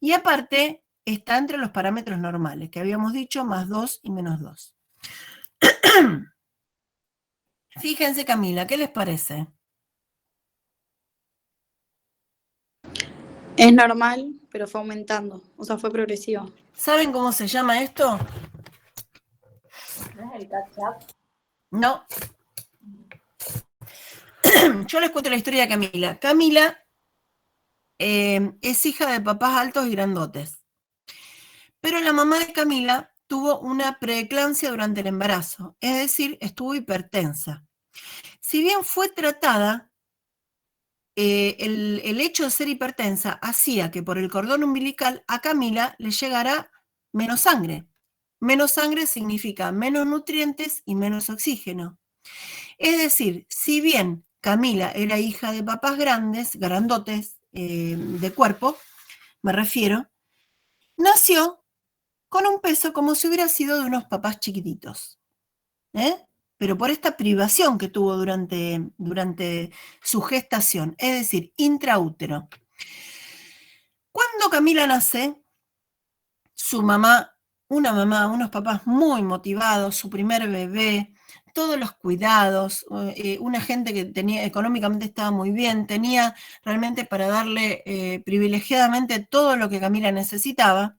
y aparte está entre los parámetros normales, que habíamos dicho, más 2 y menos 2. Fíjense, Camila, ¿qué les parece? Es normal, pero fue aumentando. O sea, fue progresivo. ¿Saben cómo se llama esto? ¿No es el catch-up? No. Yo les cuento la historia de Camila. Camila es hija de papás altos y grandotes. Pero la mamá de Camila tuvo una preeclampsia durante el embarazo, es decir, estuvo hipertensa. Si bien fue tratada, el hecho de ser hipertensa hacía que por el cordón umbilical a Camila le llegara menos sangre. Menos sangre significa menos nutrientes y menos oxígeno. Es decir, si bien Camila era hija de papás grandotes de cuerpo, me refiero, nació con un peso como si hubiera sido de unos papás chiquititos. Pero por esta privación que tuvo durante su gestación, es decir, intraútero. Cuando Camila nace, su mamá, unos papás muy motivados, su primer bebé, todos los cuidados, una gente que tenía económicamente estaba muy bien, tenía realmente para darle privilegiadamente todo lo que Camila necesitaba.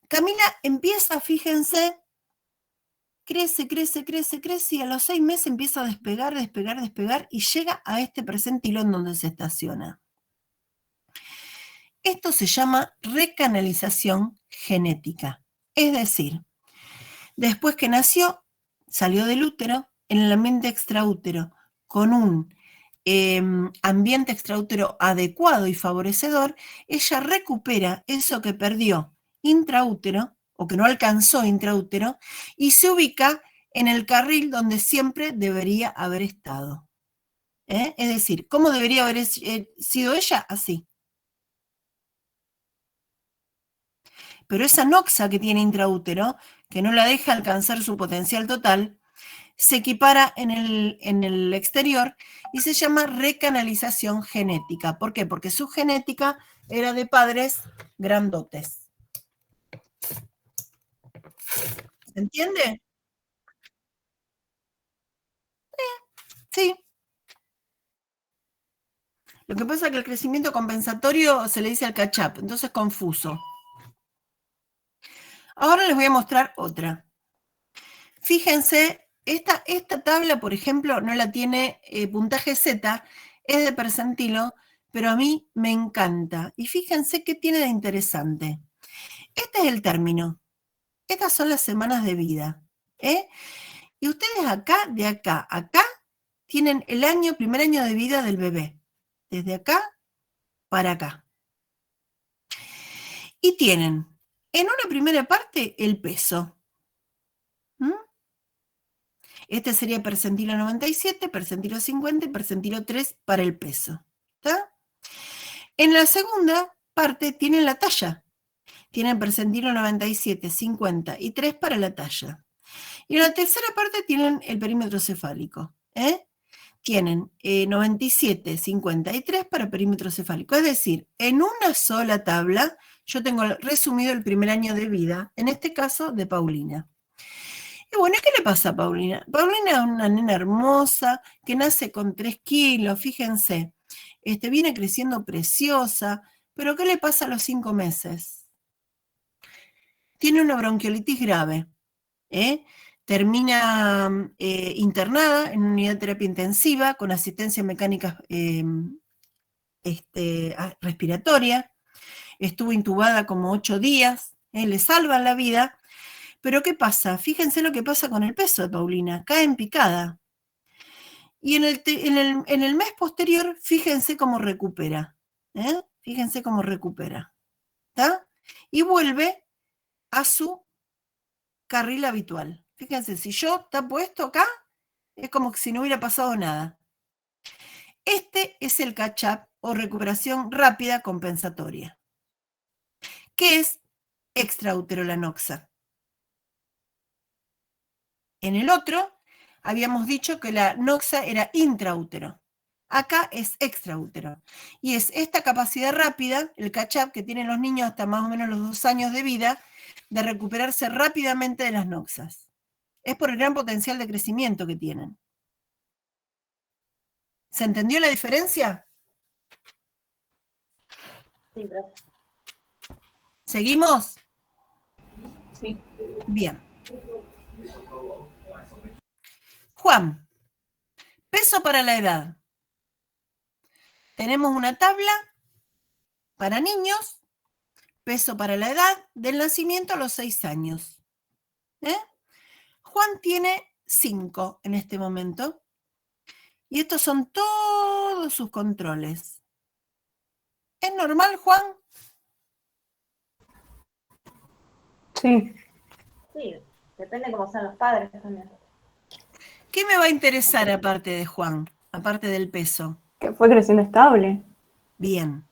Camila empieza, fíjense, crece y a los 6 meses empieza a despegar y llega a este percentilón donde se estaciona. Esto se llama recanalización genética. Es decir, Después que nació, salió del útero, en el ambiente extraútero, con un ambiente extraútero adecuado y favorecedor, ella recupera eso que perdió intraútero, o que no alcanzó intraútero, y se ubica en el carril donde siempre debería haber estado. Es decir, ¿cómo debería haber sido ella? Así. Pero esa noxa que tiene intraútero, que no la deja alcanzar su potencial total, se equipara en el exterior y se llama recanalización genética. ¿Por qué? Porque su genética era de padres grandotes. ¿Se entiende? Sí. Lo que pasa es que el crecimiento compensatorio se le dice al catch-up, entonces es confuso. Ahora les voy a mostrar otra. Fíjense, esta tabla, por ejemplo, no la tiene puntaje Z, es de percentilo, pero a mí me encanta. Y fíjense qué tiene de interesante. Este es el término. Estas son las semanas de vida. Y ustedes acá, de acá a acá, tienen el primer año de vida del bebé. Desde acá para acá. Y tienen en una primera parte el peso. Este sería percentilo 97, percentilo 50 y percentilo 3 para el peso. ¿Está? En la segunda parte tienen la talla. Tienen percentilo 97, 50 y 3 para la talla. Y en la tercera parte tienen el perímetro cefálico. Tienen 97, 50 y 3 para perímetro cefálico. Es decir, en una sola tabla yo tengo resumido el primer año de vida, en este caso de Paulina. Y bueno, ¿qué le pasa a Paulina? Paulina es una nena hermosa que nace con 3 kilos, fíjense. Viene creciendo preciosa, pero ¿qué le pasa a los 5 meses? Tiene una bronquiolitis grave. Termina internada en una unidad de terapia intensiva con asistencia mecánica respiratoria. Estuvo intubada como 8 días. Le salvan la vida. Pero ¿qué pasa? Fíjense lo que pasa con el peso de Paulina. Cae en picada. Y en el mes posterior, fíjense cómo recupera. Fíjense cómo recupera. ¿Está? Y vuelve a su carril habitual. Fíjense, si yo está puesto acá, es como que si no hubiera pasado nada. Este es el catch-up o recuperación rápida compensatoria. ¿Qué es extrauterolanoxa? En el otro, habíamos dicho que la noxa era intraútero. Acá es extraútero. Y es esta capacidad rápida, el catch-up que tienen los niños hasta más o menos los 2 años de vida, de recuperarse rápidamente de las noxas. Es por el gran potencial de crecimiento que tienen. ¿Se entendió la diferencia? Sí, profe. ¿Seguimos? Sí. Bien. Juan, peso para la edad. Tenemos una tabla para niños, peso para la edad del nacimiento a los 6 años. Juan tiene 5 en este momento. Y estos son todos sus controles. ¿Es normal, Juan? Sí. Sí, depende cómo sean los padres también. ¿Qué me va a interesar aparte de Juan? Aparte del peso. Que fue creciendo estable. Bien,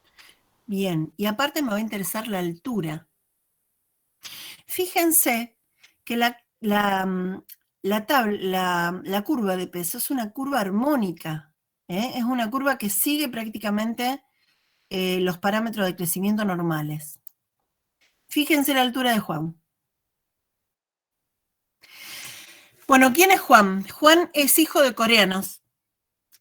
bien. Y aparte me va a interesar la altura. Fíjense que la curva de peso es una curva armónica. Es una curva que sigue prácticamente los parámetros de crecimiento normales. Fíjense la altura de Juan. Bueno, ¿quién es Juan? Juan es hijo de coreanos.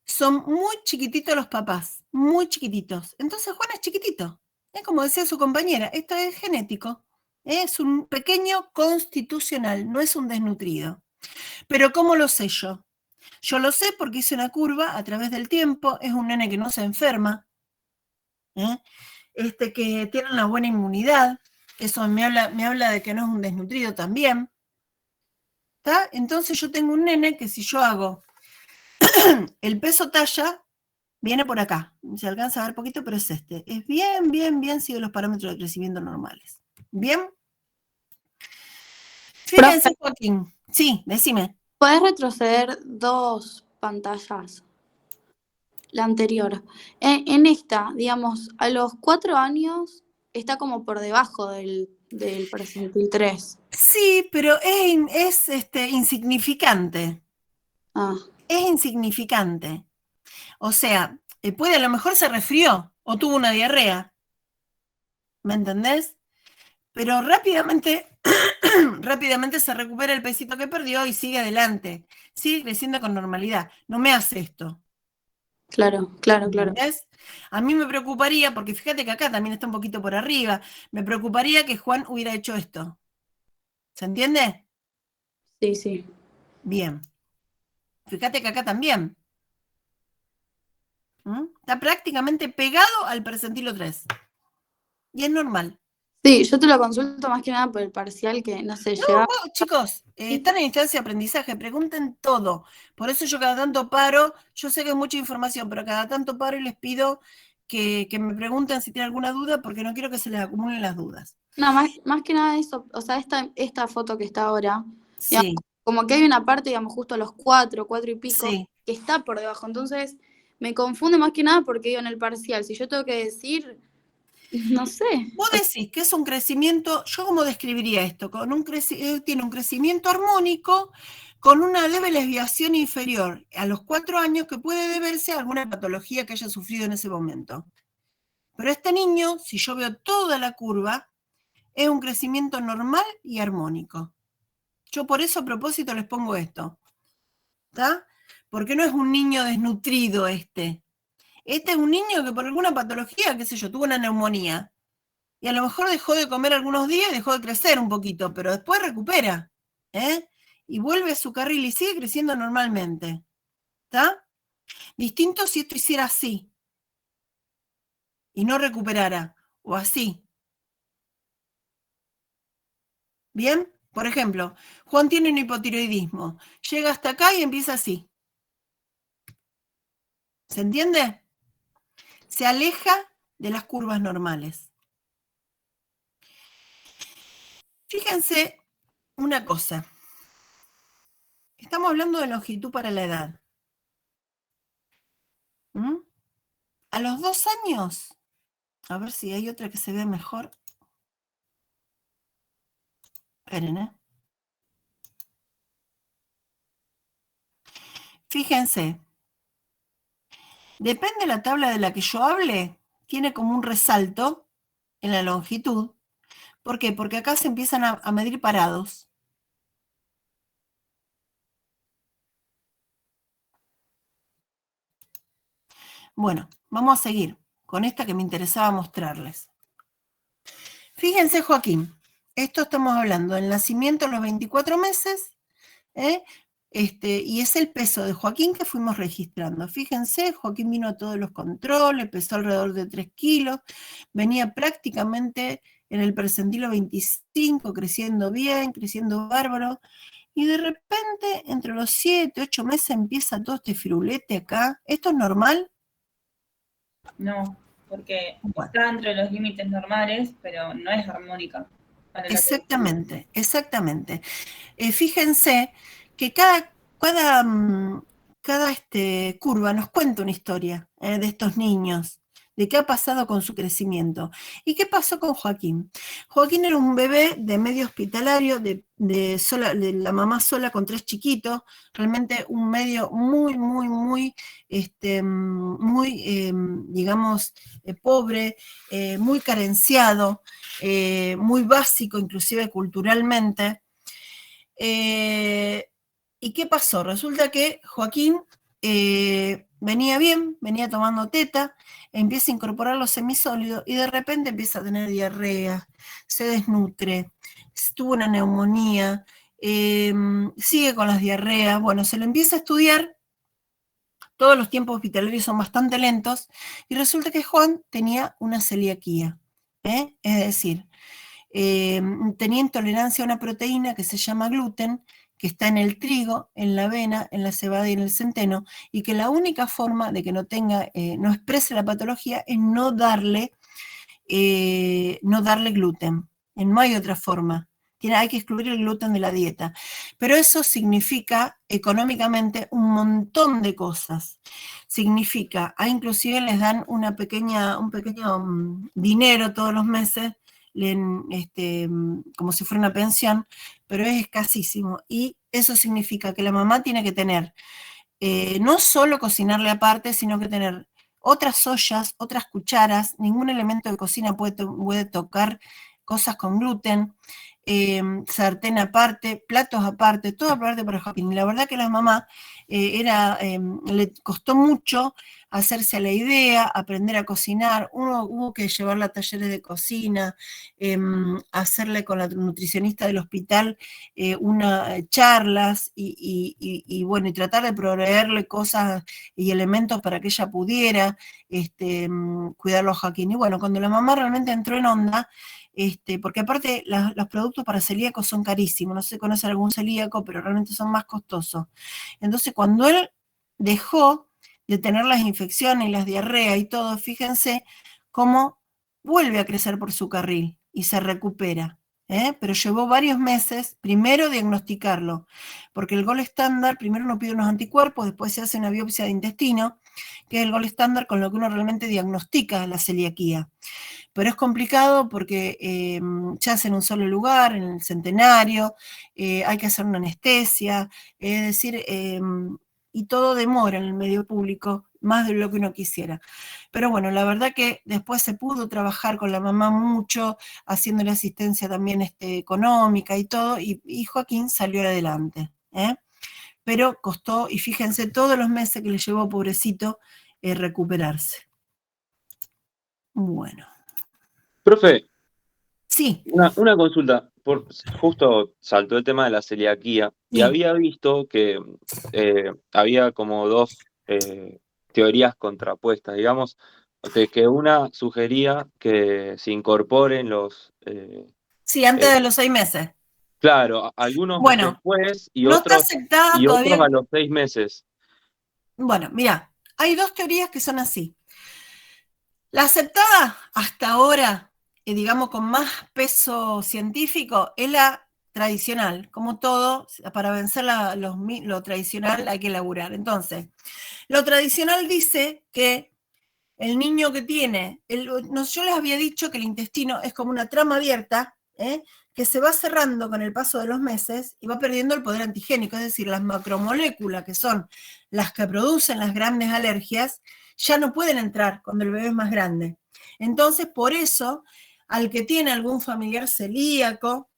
Son muy chiquititos los papás, muy chiquititos. Entonces Juan es chiquitito. Como decía su compañera, esto es genético. Es un pequeño constitucional, no es un desnutrido. Pero ¿cómo lo sé yo? Yo lo sé porque hice una curva a través del tiempo. Es un nene que no se enferma, que tiene una buena inmunidad. Eso me habla de que no es un desnutrido también. ¿Está? Entonces yo tengo un nene que si yo hago el peso talla, viene por acá. Se alcanza a ver poquito, pero es este. Es bien, sigue los parámetros de crecimiento normales. ¿Bien? Fíjense, Joaquín. Sí, decime. ¿Podés retroceder 2 pantallas? La anterior. En esta, digamos, a los 4 años está como por debajo del percentil 3. Sí, pero es insignificante. Ah, Es insignificante. O sea, puede a lo mejor se resfrió o tuvo una diarrea. ¿Me entendés? Pero rápidamente, rápidamente se recupera el pesito que perdió y sigue adelante. Sigue creciendo con normalidad. No me hace esto. claro. ¿Entendés? A mí me preocuparía, porque fíjate que acá también está un poquito por arriba, me preocuparía que Juan hubiera hecho esto. ¿Se entiende? Sí. Bien. Fíjate que acá también. Está prácticamente pegado al percentilo 3. Y es normal. Sí, yo te lo consulto más que nada por el parcial que, no sé, No, llega. chicos, están en instancia de aprendizaje, pregunten todo. Por eso yo cada tanto paro, yo sé que es mucha información, pero cada tanto paro y les pido que me pregunten si tienen alguna duda, porque no quiero que se les acumulen las dudas. No, más que nada eso, o sea, esta foto que está ahora, digamos, Sí, como que hay una parte, digamos, justo a los 4 y pico, sí. que está por debajo. Entonces, me confunde más que nada porque digo en el parcial, si yo tengo que decir, no sé. Vos decís que es un crecimiento, ¿yo cómo describiría esto? Tiene un crecimiento armónico con una leve desviación inferior a los 4 años que puede deberse a alguna patología que haya sufrido en ese momento. Pero este niño, si yo veo toda la curva, es un crecimiento normal y armónico. Yo por eso a propósito les pongo esto. ¿Está? Porque no es un niño desnutrido este. Este es un niño que por alguna patología, qué sé yo, tuvo una neumonía. Y a lo mejor dejó de comer algunos días y dejó de crecer un poquito, pero después recupera. Y vuelve a su carril y sigue creciendo normalmente. ¿Está? Distinto si esto hiciera así y no recuperara, o así. ¿Bien? Por ejemplo, Juan tiene un hipotiroidismo. Llega hasta acá y empieza así. ¿Se entiende? Se aleja de las curvas normales. Fíjense una cosa. Estamos hablando de longitud para la edad. A los 2 años, a ver si hay otra que se ve mejor. Esperen, Fíjense. Depende de la tabla de la que yo hable, tiene como un resalto en la longitud. ¿Por qué? Porque acá se empiezan a medir parados. Bueno, vamos a seguir con esta que me interesaba mostrarles. Fíjense, Joaquín, esto estamos hablando del nacimiento a los 24 meses, y es el peso de Joaquín que fuimos registrando. Fíjense, Joaquín vino a todos los controles, pesó alrededor de 3 kilos, venía prácticamente en el percentilo 25, creciendo bien, creciendo bárbaro, y de repente, entre los 7, 8 meses empieza todo este firulete acá. ¿Esto es normal? No, porque Bueno. está entre los límites normales, pero no es armónica. Exactamente. Fíjense que cada curva nos cuenta una historia de estos niños, de qué ha pasado con su crecimiento. ¿Y qué pasó con Joaquín? Joaquín era un bebé de medio hospitalario, de la mamá sola con 3 chiquitos, realmente un medio muy, digamos, pobre, muy carenciado, muy básico, inclusive culturalmente. ¿Y qué pasó? Resulta que Joaquín venía bien, venía tomando teta, empieza a incorporar los semisólidos y de repente empieza a tener diarrea, se desnutre, tuvo una neumonía, sigue con las diarreas, bueno, se lo empieza a estudiar, todos los tiempos hospitalarios son bastante lentos, y resulta que Juan tenía una celiaquía, es decir, tenía intolerancia a una proteína que se llama gluten, que está en el trigo, en la avena, en la cebada y en el centeno, y que la única forma de que no exprese la patología es no darle gluten. No hay otra forma. Hay que excluir el gluten de la dieta. Pero eso significa económicamente un montón de cosas. Significa, inclusive les dan un pequeño dinero todos los meses, como si fuera una pensión, pero es escasísimo. Y eso significa que la mamá tiene que tener, no solo cocinarle aparte, sino que tener otras ollas, otras cucharas, ningún elemento de cocina puede tocar cosas con gluten, sartén aparte, platos aparte, todo aparte para Joaquín. Y la verdad que la mamá le costó mucho hacerse a la idea, aprender a cocinar. Hubo que llevarla a talleres de cocina, hacerle con la nutricionista del hospital charlas y bueno, y tratar de proveerle cosas y elementos para que ella pudiera cuidarlo a Joaquín. Y bueno, cuando la mamá realmente entró en onda, porque aparte los productos para celíacos son carísimos, no sé si conoce algún celíaco, pero realmente son más costosos. Entonces, cuando él dejó de tener las infecciones y las diarreas y todo, fíjense cómo vuelve a crecer por su carril y se recupera. Pero llevó varios meses, primero diagnosticarlo, porque el gold estándar, primero uno pide unos anticuerpos, después se hace una biopsia de intestino, que es el gold estándar con lo que uno realmente diagnostica la celiaquía. Pero es complicado porque se hace en un solo lugar, en el Centenario, hay que hacer una anestesia, es decir, y todo demora en el medio público, más de lo que uno quisiera. Pero bueno, la verdad que después se pudo trabajar con la mamá mucho, haciéndole asistencia también económica y todo, y Joaquín salió adelante. Pero costó, y fíjense, todos los meses que le llevó, pobrecito, recuperarse. Bueno. Profe, Sí. una consulta. Justo saltó el tema de la celiaquía y Sí. había visto que había como dos teorías contrapuestas, digamos, que una sugería que se incorporen los... Sí, antes de los 6 meses. Claro, algunos Bueno, después no está aceptada todavía. otros a los 6 meses. Bueno, mira, hay dos teorías que son así. La aceptada hasta ahora, digamos con más peso científico, es la tradicional. Como todo, para vencer lo tradicional hay que laburar. Entonces, lo tradicional dice que el niño que tiene, yo les había dicho que el intestino es como una trama abierta, que se va cerrando con el paso de los meses y va perdiendo el poder antigénico, es decir, las macromoléculas, que son las que producen las grandes alergias, ya no pueden entrar cuando el bebé es más grande. Entonces, por eso, al que tiene algún familiar celíaco,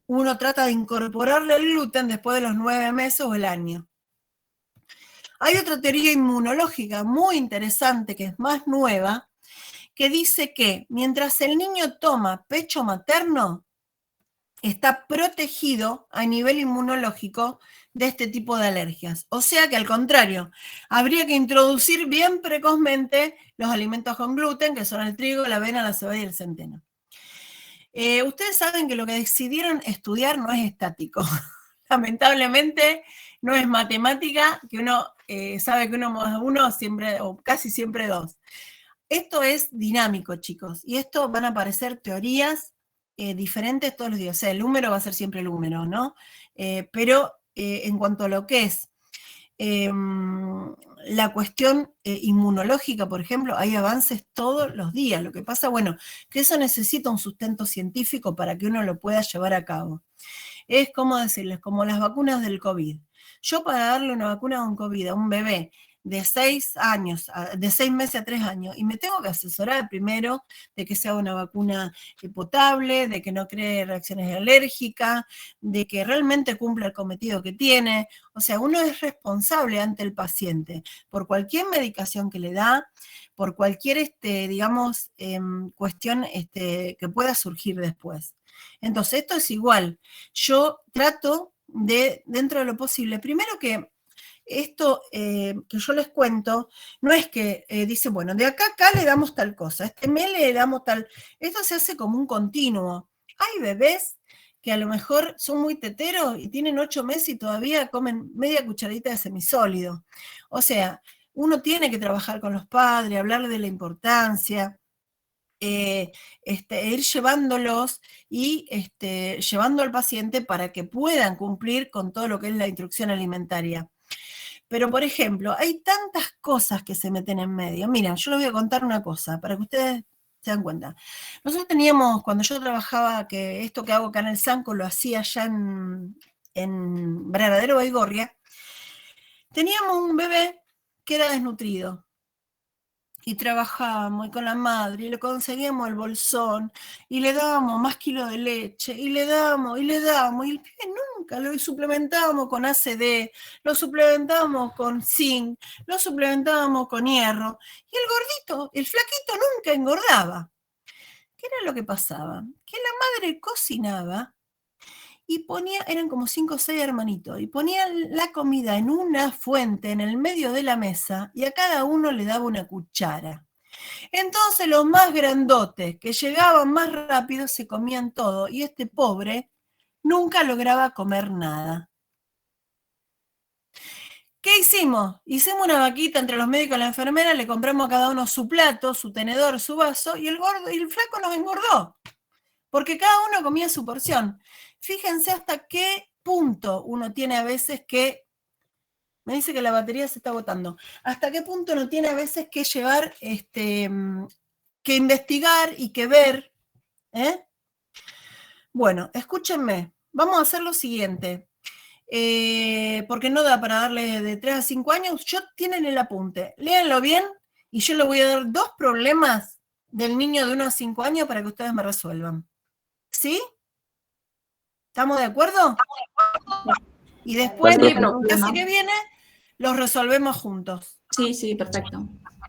uno trata de incorporarle el gluten después de los 9 meses o el año. Hay otra teoría inmunológica muy interesante, que es más nueva, que dice que mientras el niño toma pecho materno, está protegido a nivel inmunológico de este tipo de alergias. O sea que al contrario, habría que introducir bien precozmente los alimentos con gluten, que son el trigo, la avena, la cebada y el centeno. Ustedes saben que lo que decidieron estudiar no es estático. Lamentablemente no es matemática, que uno sabe que 1 más 1 siempre, o casi siempre 2. Esto es dinámico, chicos, y esto van a aparecer teorías diferentes todos los días. O sea, el número va a ser siempre el número, ¿no? Pero en cuanto a lo que es la cuestión inmunológica, por ejemplo, hay avances todos los días. Lo que pasa, bueno, que eso necesita un sustento científico para que uno lo pueda llevar a cabo. Es como decirles, como las vacunas del COVID. Yo para darle una vacuna de un COVID a un bebé de 6 meses a 3 años, y me tengo que asesorar primero de que sea una vacuna potable, de que no cree reacciones alérgicas, de que realmente cumpla el cometido que tiene. O sea, uno es responsable ante el paciente por cualquier medicación que le da, por cualquier, digamos, cuestión que pueda surgir después. Entonces, esto es igual. Yo trato de, dentro de lo posible, primero que esto que yo les cuento, no es que dice, bueno, de acá a acá le damos tal cosa, este mes le damos tal, esto se hace como un continuo. Hay bebés que a lo mejor son muy teteros y tienen 8 meses y todavía comen media cucharadita de semisólido. O sea, uno tiene que trabajar con los padres, hablarles de la importancia, ir llevándolos y llevando al paciente para que puedan cumplir con todo lo que es la instrucción alimentaria. Pero, por ejemplo, hay tantas cosas que se meten en medio. Mira, yo les voy a contar una cosa para que ustedes se dan cuenta. Nosotros teníamos, cuando yo trabajaba, que esto que hago acá en el Sanco lo hacía allá en Varadero Baigorria, teníamos un bebé que era desnutrido. Y trabajábamos y con la madre, y le conseguíamos el bolsón, y le dábamos más kilos de leche, y le dábamos, y el pibe nunca, lo suplementábamos con ACD, lo suplementábamos con zinc, lo suplementábamos con hierro, y el gordito, el flaquito nunca engordaba. ¿Qué era lo que pasaba? Que la madre cocinaba y ponía, eran como 5 o 6 hermanitos, y ponía la comida en una fuente en el medio de la mesa y a cada uno le daba una cuchara. Entonces los más grandotes, que llegaban más rápido, se comían todo y este pobre nunca lograba comer nada. ¿Qué hicimos? Hicimos una vaquita entre los médicos y la enfermera, le compramos a cada uno su plato, su tenedor, su vaso, y el gordo y el flaco nos engordó, porque cada uno comía su porción. Fíjense hasta qué punto uno tiene a veces que, me dice que la batería se está agotando, hasta qué punto uno tiene a veces que llevar, que investigar y que ver. Bueno, escúchenme, vamos a hacer lo siguiente, porque no da para darle de 3 a 5 años, tienen el apunte, léanlo bien y yo les voy a dar 2 problemas del niño de 1 a 5 años para que ustedes me resuelvan. ¿Sí? ¿Estamos de acuerdo? Y después, Dale, en la profe. clase que viene, los resolvemos juntos. Sí, perfecto.